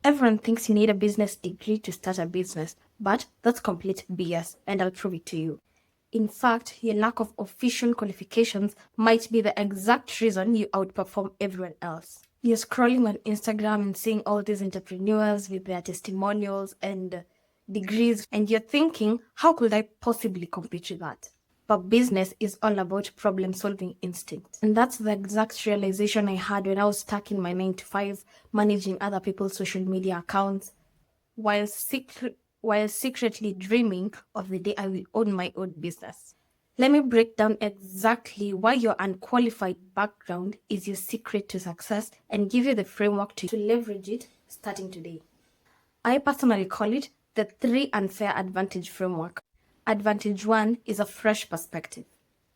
Everyone thinks you need a business degree to start a business, but that's complete BS, and I'll prove it to you. In fact, your lack of official qualifications might be the exact reason you outperform everyone else. You're scrolling on Instagram and seeing all these entrepreneurs with their testimonials and degrees, and you're thinking, how could I possibly compete with that? But business is all about problem-solving instinct. And that's the exact realization I had when I was stuck in my 9 to 5, managing other people's social media accounts, while secretly dreaming of the day I will own my own business. Let me break down exactly why your unqualified background is your secret to success and give you the framework to leverage it starting today. I personally call it the 3 unfair advantage framework. Advantage 1 is a fresh perspective.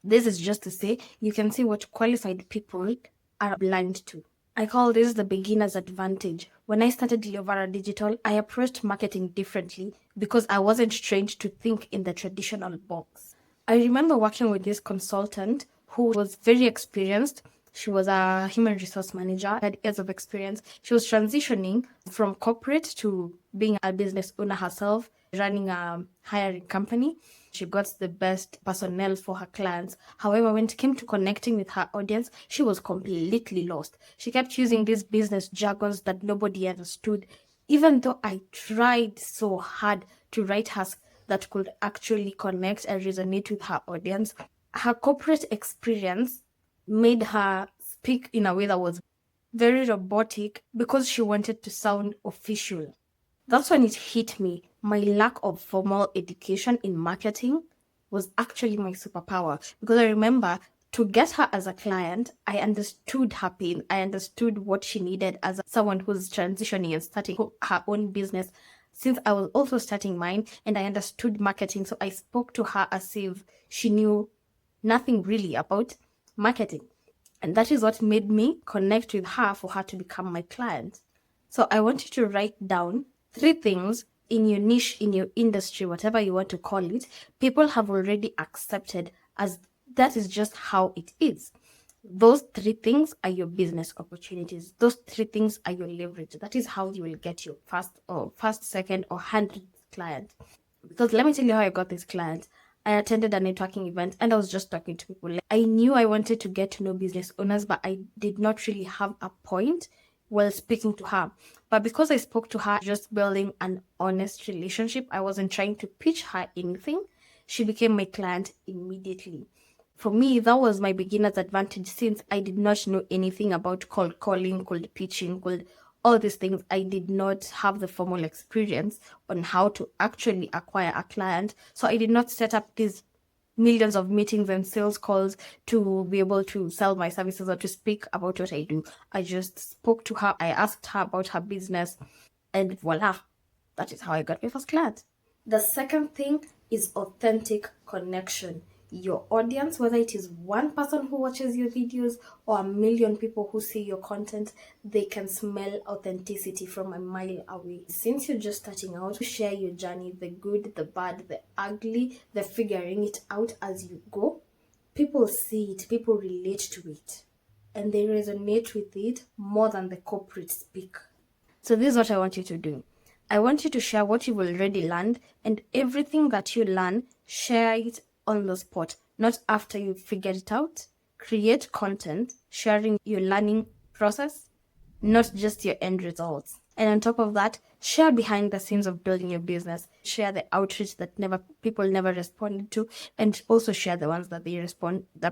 This is just to say you can see what qualified people are blind to. I call this the beginner's advantage. When I started Leovara Digital, I approached marketing differently because I wasn't trained to think in the traditional box. I remember working with this consultant who was very experienced. She was a human resource manager, had years of experience. She was transitioning from corporate to being a business owner herself, running a hiring company. She got the best personnel for her clients. However, when it came to connecting with her audience, she was completely lost. She kept using these business jargons that nobody understood, even though I tried so hard to write tasks that could actually connect and resonate with her audience. Her corporate experience made her speak in a way that was very robotic because she wanted to sound official. That's when it hit me. My lack of formal education in marketing was actually my superpower, because I remember to get her as a client, I understood her pain. I understood what she needed as someone who's transitioning and starting her own business, since I was also starting mine, and I understood marketing. So I spoke to her as if she knew nothing really about marketing. And that is what made me connect with her for her to become my client. So I want you to write down 3 things in your niche, in your industry, whatever you want to call it, people have already accepted as that is just how it is. Those 3 things are your business opportunities. Those 3 things are your leverage. That is how you will get your first, second, or 100th client. Because let me tell you how I got this client. I attended a networking event and I was just talking to people. I knew I wanted to get to know business owners, but I did not really have a point while speaking to her. But because I spoke to her, just building an honest relationship, I wasn't trying to pitch her anything. She became my client immediately. For me, that was my beginner's advantage, since I did not know anything about cold calling, cold pitching, cold all these things. I did not have the formal experience on how to actually acquire a client. So I did not set up these millions of meetings and sales calls to be able to sell my services or to speak about what I do. I just spoke to her. I asked her about her business, and voila, that is how I got my first client. The second thing is authentic connection. Your audience, whether it is one person who watches your videos or a million people who see your content, they can smell authenticity from a mile away. Since you're just starting out, share your journey, the good, the bad, the ugly, the figuring it out as you go. People see it, people relate to it, and they resonate with it more than the corporate speak. So this is what I want you to do. I want you to share what you've already learned, and everything that you learn, share it on the spot, not after you've figured it out. Create content sharing your learning process, not just your end results. And on top of that, share behind the scenes of building your business. Share the outreach that people never responded to, and also share the ones that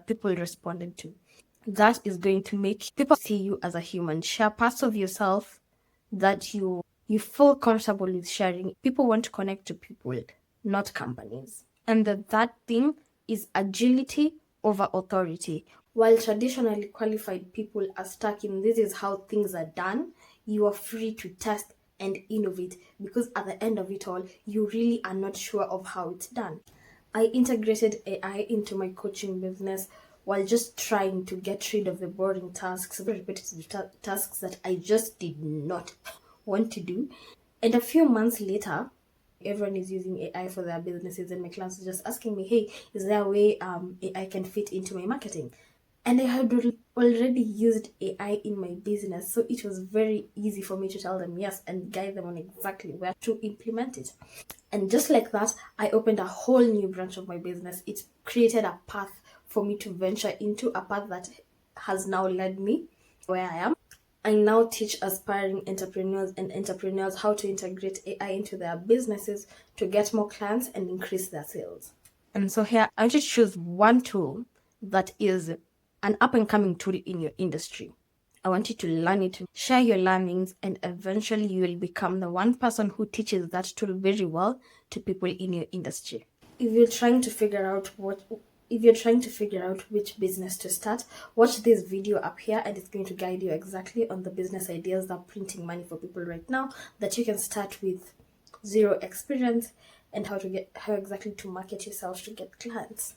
people responded to. That is going to make people see you as a human. Share parts of yourself that you feel comfortable with sharing. People want to connect to people, not companies. And the third thing is agility over authority. While traditionally qualified people are stuck in this is how things are done, you are free to test and innovate, because at the end of it all, you really are not sure of how it's done. I integrated AI into my coaching business while just trying to get rid of the boring tasks, repetitive tasks that I just did not want to do. And a few months later, everyone is using AI for their businesses, and my clients are just asking me, hey, is there a way AI can fit into my marketing? And I had already used AI in my business, so it was very easy for me to tell them yes and guide them on exactly where to implement it. And just like that, I opened a whole new branch of my business. It created a path for me to venture into, a path that has now led me where I am. I now teach aspiring entrepreneurs and entrepreneurs how to integrate AI into their businesses to get more clients and increase their sales. And so here, I want you to choose one tool that is an up and coming tool in your industry. I want you to learn it, share your learnings, and eventually you will become the one person who teaches that tool very well to people in your industry. If you're trying to figure out which business to start, watch this video up here and it's going to guide you exactly on the business ideas that are printing money for people right now that you can start with zero experience, and how exactly to market yourself to get clients.